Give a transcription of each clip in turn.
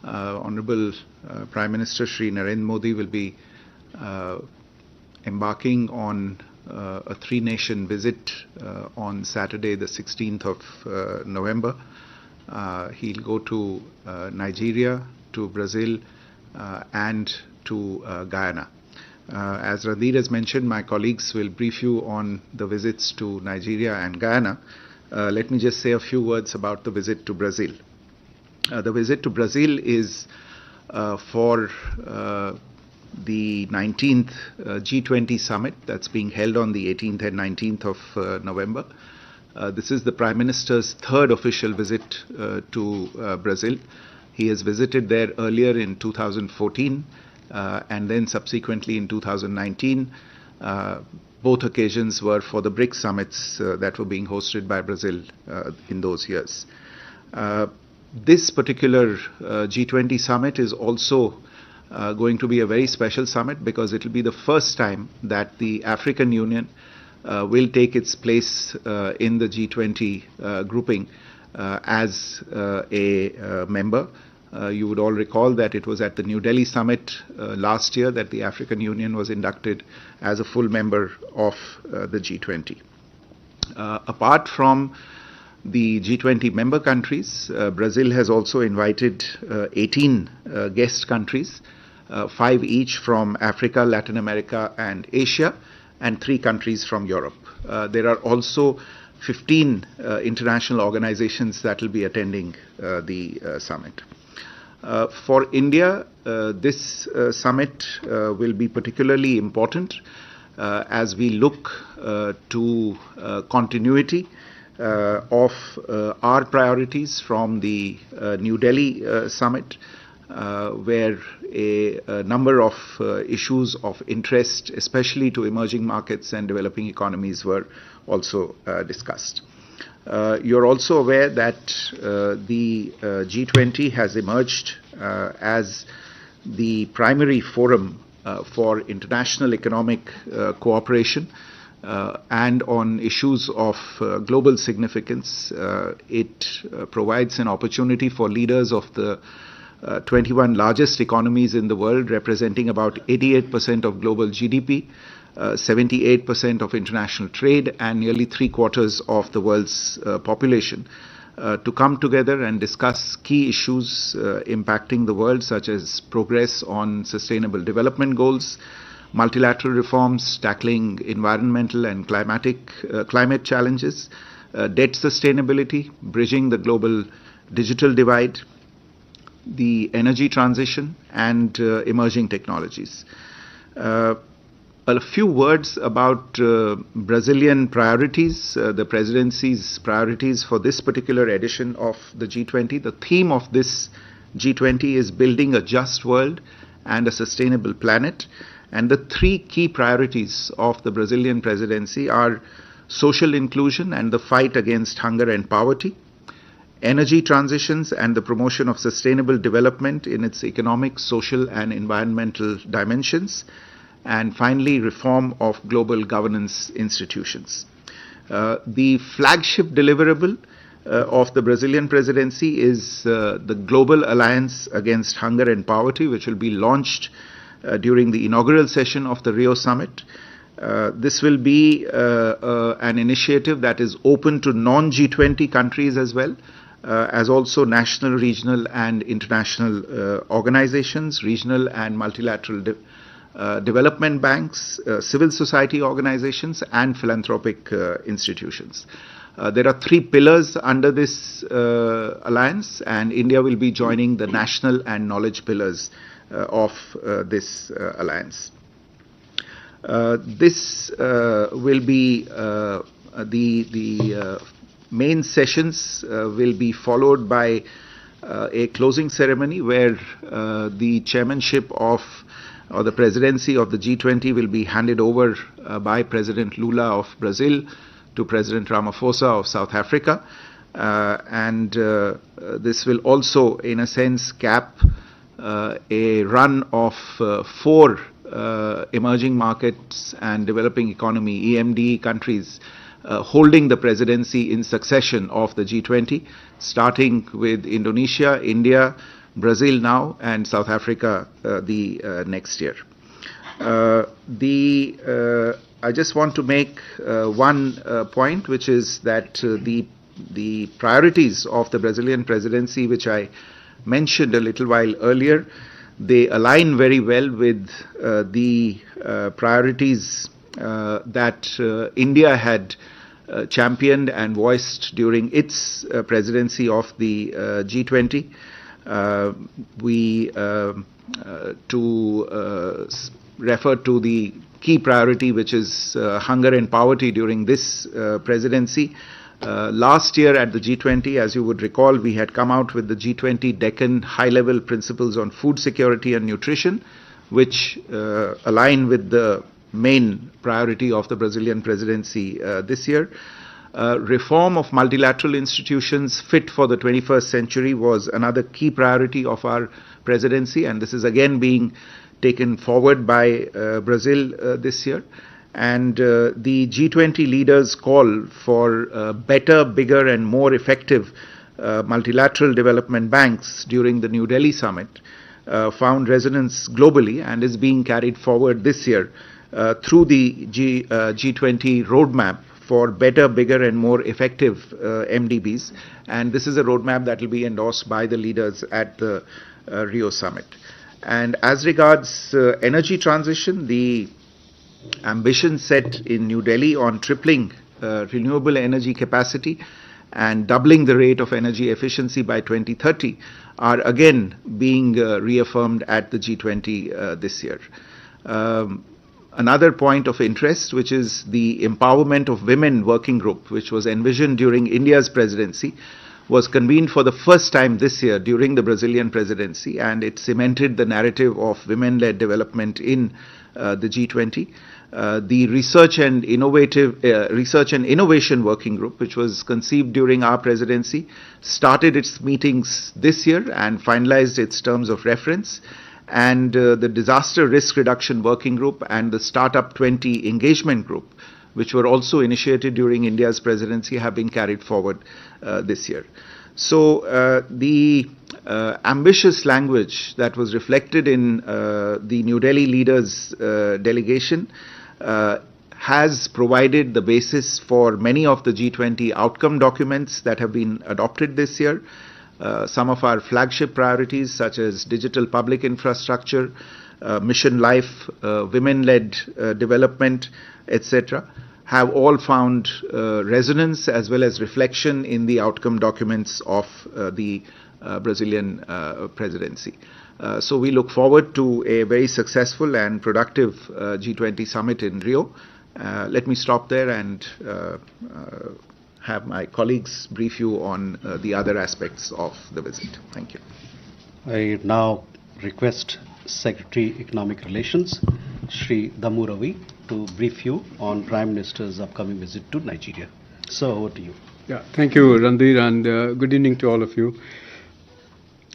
Honorable Prime Minister Shri Narendra Modi will be embarking on a three-nation visit on Saturday, the 16th of November. He'll go to Nigeria, to Brazil, and to Guyana. As Randir has mentioned, my colleagues will brief you on the visits to Nigeria and Guyana. Let me just say a few words about the visit to Brazil. The visit to Brazil is for the 19th G20 summit that's being held on the 18th and 19th of November. This is the Prime Minister's third official visit to Brazil. He has visited there earlier in 2014 and then subsequently in 2019. Both occasions were for the BRICS summits that were being hosted by Brazil in those years. This particular G20 summit is also going to be a very special summit because it will be the first time that the African Union will take its place in the G20 grouping as a member. You would all recall that it was at the New Delhi summit last year that the African Union was inducted as a full member of the G20. Apart from the G20 member countries, Brazil has also invited 18 guest countries, 5 each from Africa, Latin America, and Asia, and 3 countries from Europe. There are also 15 international organizations that will be attending the summit. For India, this summit will be particularly important as we look to continuity of our priorities from the New Delhi summit, where a number of issues of interest, especially to emerging markets and developing economies, were also discussed. You're also aware that the G20 has emerged as the primary forum for international economic cooperation and on issues of global significance. It provides an opportunity for leaders of the 21 largest economies in the world, representing about 88% of global GDP, 78% of international trade, and nearly 3/4 of the world's population, to come together and discuss key issues impacting the world, such as progress on sustainable development goals, multilateral reforms, tackling environmental and climate challenges, debt sustainability, bridging the global digital divide, the energy transition, and emerging technologies. A few words about Brazilian priorities, the presidency's priorities for this particular edition of the G20. The theme of this G20 is building a just world and a sustainable planet. And the 3 key priorities of the Brazilian presidency are social inclusion and the fight against hunger and poverty, energy transitions and the promotion of sustainable development in its economic, social, and environmental dimensions, and finally, reform of global governance institutions. The flagship deliverable of the Brazilian presidency is the Global Alliance Against Hunger and Poverty, which will be launched during the inaugural session of the Rio Summit. This will be an initiative that is open to non-G20 countries as well, as also national, regional, and international organizations, regional and multilateral development banks, civil society organizations, and philanthropic institutions. There are 3 pillars under this alliance, and India will be joining the national and knowledge pillars of this alliance. This will be the main sessions will be followed by a closing ceremony where the chairmanship of or the presidency of the G20 will be handed over by President Lula of Brazil to President Ramaphosa of South Africa. And this will also, in a sense, cap a run of 4 emerging markets and developing economy (EMD) countries holding the presidency in succession of the G20, starting with Indonesia, India, Brazil now, and South Africa the next year. I just want to make one point, which is that the priorities of the Brazilian presidency, which I mentioned a little while earlier, they align very well with the priorities that India had championed and voiced during its presidency of the G20. Refer to the key priority, which is hunger and poverty during this presidency. Last year at the G20, as you would recall, we had come out with the G20 Deccan high-level principles on food security and nutrition, which align with the main priority of the Brazilian presidency this year. Reform of multilateral institutions fit for the 21st century was another key priority of our presidency, and this is again being taken forward by Brazil this year. And the G20 leaders' call for better, bigger and more effective multilateral development banks during the New Delhi summit found resonance globally and is being carried forward this year through the G20 roadmap for better, bigger and more effective MDBs. And this is a roadmap that will be endorsed by the leaders at the Rio summit. And as regards energy transition, the ambition set in New Delhi on tripling renewable energy capacity and doubling the rate of energy efficiency by 2030 are again being reaffirmed at the G20 this year. Another point of interest, which is the Empowerment of Women Working Group, which was envisioned during India's presidency, was convened for the first time this year during the Brazilian presidency, and it cemented the narrative of women-led development in the G20. The Research and Innovation Working Group, which was conceived during our presidency, started its meetings this year and finalized its terms of reference. And the Disaster Risk Reduction Working Group and the Startup 20 Engagement Group, which were also initiated during India's presidency, have been carried forward this year. So the ambitious language that was reflected in the New Delhi leaders' delegation has provided the basis for many of the G20 outcome documents that have been adopted this year. Some of our flagship priorities, such as digital public infrastructure, Mission Life, women-led development, etc., have all found resonance as well as reflection in the outcome documents of the Brazilian presidency. So we look forward to a very successful and productive G20 summit in Rio. Let me stop there and have my colleagues brief you on the other aspects of the visit. Thank you. I now request Secretary Economic Relations, Shri Damu Ravi, to brief you on Prime Minister's upcoming visit to Nigeria. So over to you. Yeah, thank you, Randir, and good evening to all of you.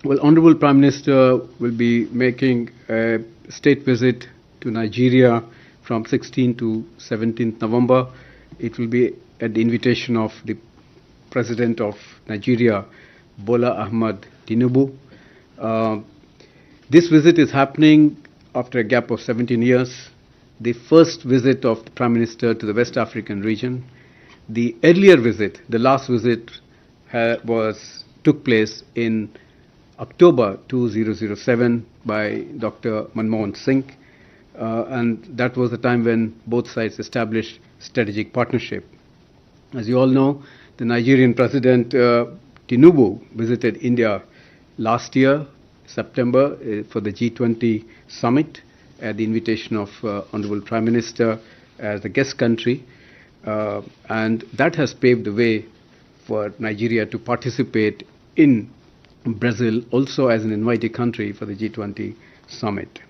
Well, Honorable Prime Minister will be making a state visit to Nigeria from 16th to 17th November. It will be at the invitation of the President of Nigeria, Bola Ahmed Tinubu. This visit is happening after a gap of 17 years, the first visit of the Prime Minister to the West African region. The earlier visit, the last visit, took place in October 2007 by Dr. Manmohan Singh, and that was the time when both sides established strategic partnership. As you all know, the Nigerian President Tinubu visited India last year, September, for the G20 summit at the invitation of Honorable Prime Minister as the guest country, and that has paved the way for Nigeria to participate in Brazil also as an invitee country for the G20 summit.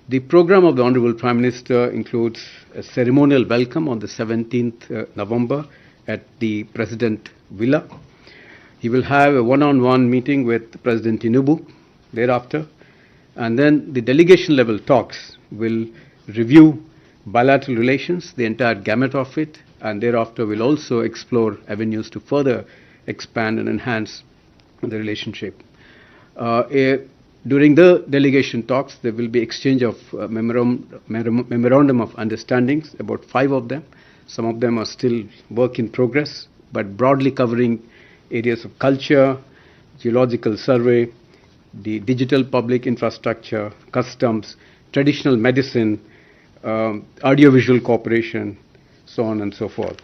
The program of the Honorable Prime Minister includes a ceremonial welcome on the 17th November at the President Villa. He will have a one-on-one meeting with President Tinubu thereafter, and then the delegation level talks will review bilateral relations, the entire gamut of it, and thereafter will also explore avenues to further expand and enhance the relationship. During the delegation talks, there will be exchange of memorandum of understandings, about 5 of them. Some of them are still work in progress, but broadly covering areas of culture, geological survey, the digital public infrastructure, customs, traditional medicine, audiovisual cooperation, so on and so forth.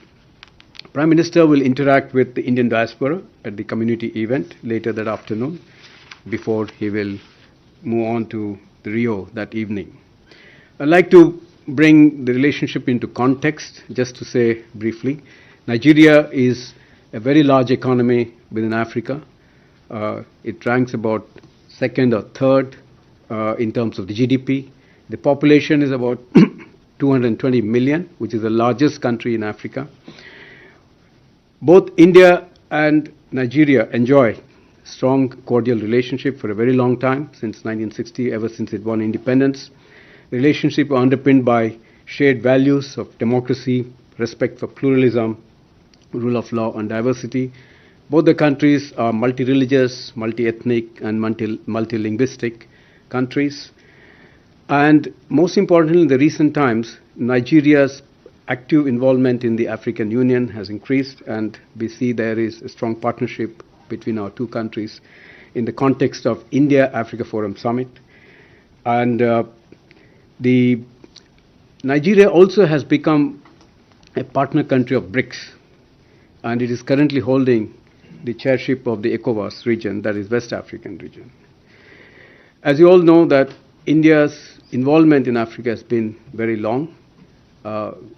Prime Minister will interact with the Indian diaspora at the community event later that afternoon before he will move on to the Rio that evening. I'd like to bring the relationship into context, just to say briefly. Nigeria is a very large economy within Africa. It ranks about second or third in terms of the GDP. The population is about 220 million, which is the largest country in Africa. Both India and Nigeria enjoy strong cordial relationship for a very long time, since 1960, ever since it won independence. Relationship are underpinned by shared values of democracy, respect for pluralism, rule of law and diversity. Both the countries are multi-religious, multi-ethnic and multi-linguistic countries. And most importantly, in the recent times, Nigeria's active involvement in the African Union has increased, and we see there is a strong partnership between our two countries in the context of India-Africa Forum Summit. And the Nigeria also has become a partner country of BRICS, and it is currently holding the chairship of the ECOWAS region, that is West African region. As you all know, that India's involvement in Africa has been very long.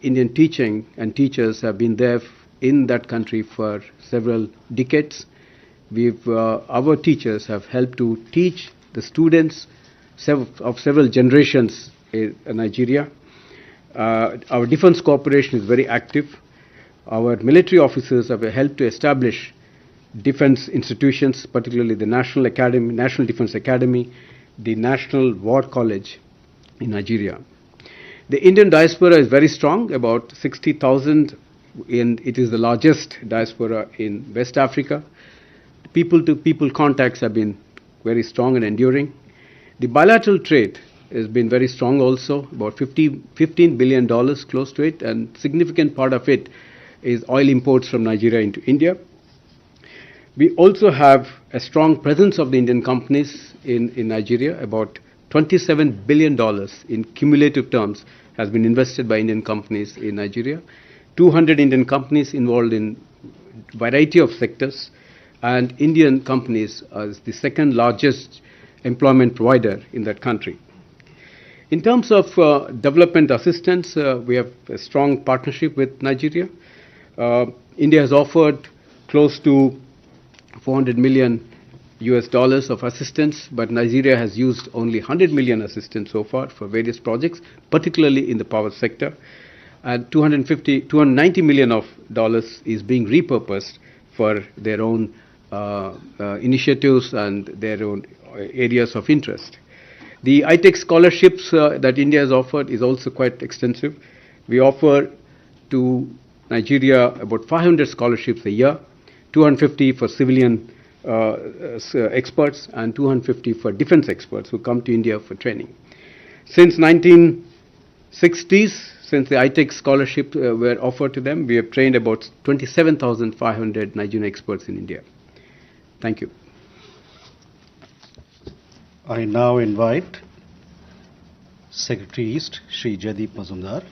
Indian teaching and teachers have been there in that country for several decades. Our teachers have helped to teach the students of several generations in Nigeria. Our defense cooperation is very active. Our military officers have helped to establish defense institutions, particularly the National Defense Academy, the National War College in Nigeria. The Indian diaspora is very strong, about 60,000, and it is the largest diaspora in West Africa. People-to-people contacts have been very strong and enduring. The bilateral trade has been very strong also, about $15 billion close to it, and significant part of it is oil imports from Nigeria into India. We also have a strong presence of the Indian companies in Nigeria. About $27 billion in cumulative terms has been invested by Indian companies in Nigeria. 200 Indian companies involved in a variety of sectors, and Indian companies are the second largest employment provider in that country. In terms of development assistance, we have a strong partnership with Nigeria. India has offered close to $400 million of assistance, but Nigeria has used only 100 million assistance so far for various projects, particularly in the power sector. And $290 million is being repurposed for their own initiatives and their own areas of interest. The ITEC scholarships that India has offered is also quite extensive. We offer to Nigeria about 500 scholarships a year, 250 for civilian experts and 250 for defense experts who come to India for training. Since 1960s, since the ITEC scholarship were offered to them, we have trained about 27,500 Nigerian experts in India. Thank you. I now invite Secretary East, Shri Jaideep Mazumdar,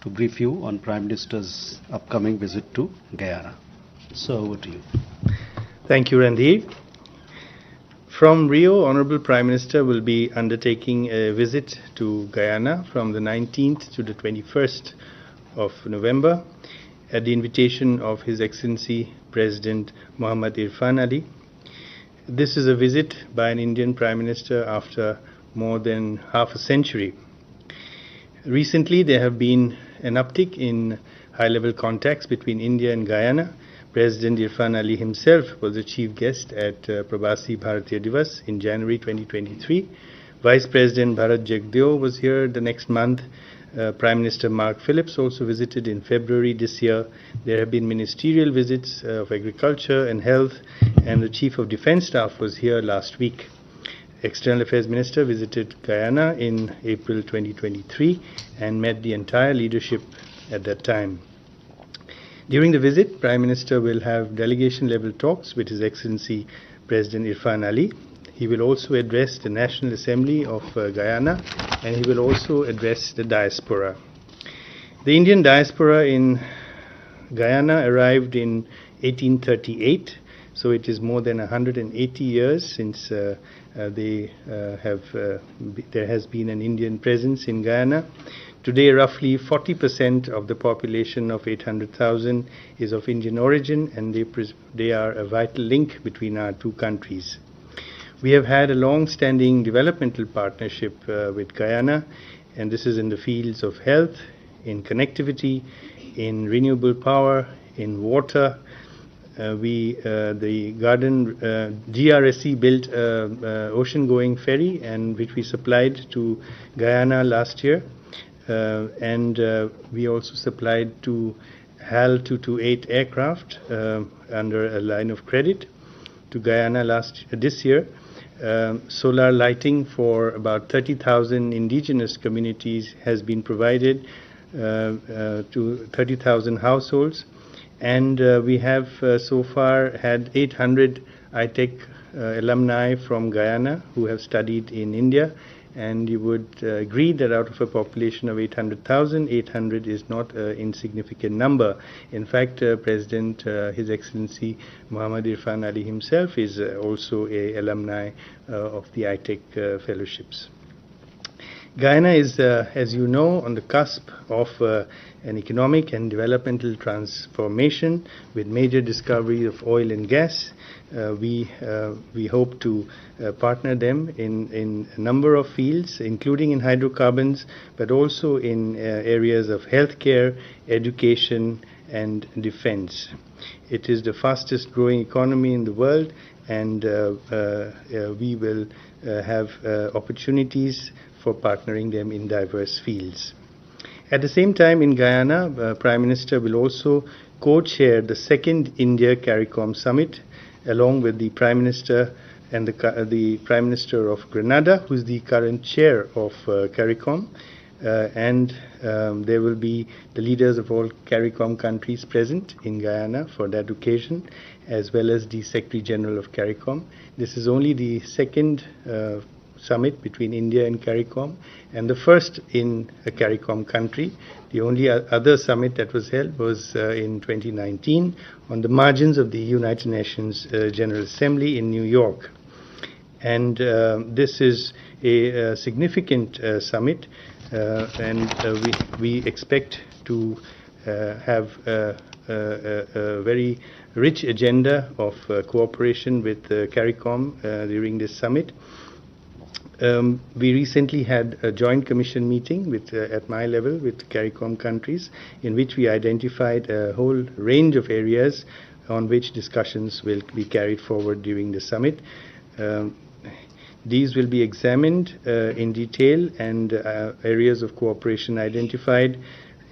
to brief you on Prime Minister's upcoming visit to Guyana. So over to you. Thank you, Randhir. From Rio, Honorable Prime Minister will be undertaking a visit to Guyana from the 19th to the 21st of November at the invitation of His Excellency President Mohammad Irfan Ali. This is a visit by an Indian Prime Minister after more than half a century. Recently, there have been an uptick in high-level contacts between India and Guyana. President Irfan Ali himself was the chief guest at Prabasi Bharatiya Divas in January 2023. Vice President Bharat Jagdeo was here the next month. Prime Minister Mark Phillips also visited in February this year. There have been ministerial visits of agriculture and health, and the Chief of Defence Staff was here last week. External Affairs Minister visited Guyana in April 2023 and met the entire leadership at that time. During the visit, Prime Minister will have delegation-level talks with His Excellency President Irfan Ali. He will also address the National Assembly of Guyana, and he will also address the diaspora. The Indian diaspora in Guyana arrived in 1838, so it is more than 180 years since there has been an Indian presence in Guyana. Today, roughly 40% of the population of 800,000 is of Indian origin, and they are a vital link between our two countries. We have had a long-standing developmental partnership with Guyana, and this is in the fields of health, in connectivity, in renewable power, in water. The GRSE built ocean-going ferry, and which we supplied to Guyana last year. And we also supplied to HAL 228 aircraft under a line of credit to Guyana this year. Solar lighting for about 30,000 indigenous communities has been provided to 30,000 households, and we have so far had 800 iTech alumni from Guyana who have studied in India. And you would agree that out of a population of 800,000, 800 is not an insignificant number. In fact, President, His Excellency Muhammad Irfan Ali himself is also an alumni of the iTech fellowships. Guyana is, as you know, on the cusp of an economic and developmental transformation with major discovery of oil and gas. We hope to partner them in a number of fields, including in hydrocarbons, but also in areas of healthcare, education, and defense. It is the fastest growing economy in the world, and we will have opportunities for partnering them in diverse fields. At the same time, in Guyana, Prime Minister will also co-chair the second India CARICOM Summit, along with the Prime Minister and the Prime Minister of Grenada, who is the current chair of CARICOM, and there will be the leaders of all CARICOM countries present in Guyana for that occasion, as well as the Secretary General of CARICOM. This is only the second summit between India and CARICOM, and the first in a CARICOM country. The only other summit that was held was in 2019 on the margins of the United Nations General Assembly in New York. And this is a significant summit, and we expect to have a very rich agenda of cooperation with CARICOM during this summit. We recently had a joint commission meeting with, at my level, with CARICOM countries, in which we identified a whole range of areas on which discussions will be carried forward during the summit. These will be examined in detail, and areas of cooperation identified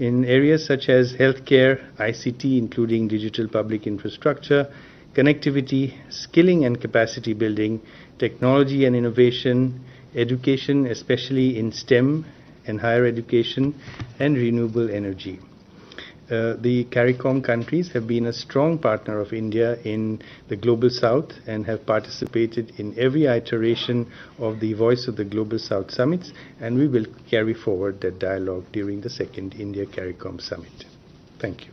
in areas such as healthcare, ICT, including digital public infrastructure, connectivity, skilling and capacity building, technology and innovation, education, especially in STEM and higher education, and renewable energy. The CARICOM countries have been a strong partner of India in the Global South and have participated in every iteration of the Voice of the Global South summits, and we will carry forward that dialogue during the second India CARICOM summit. Thank you.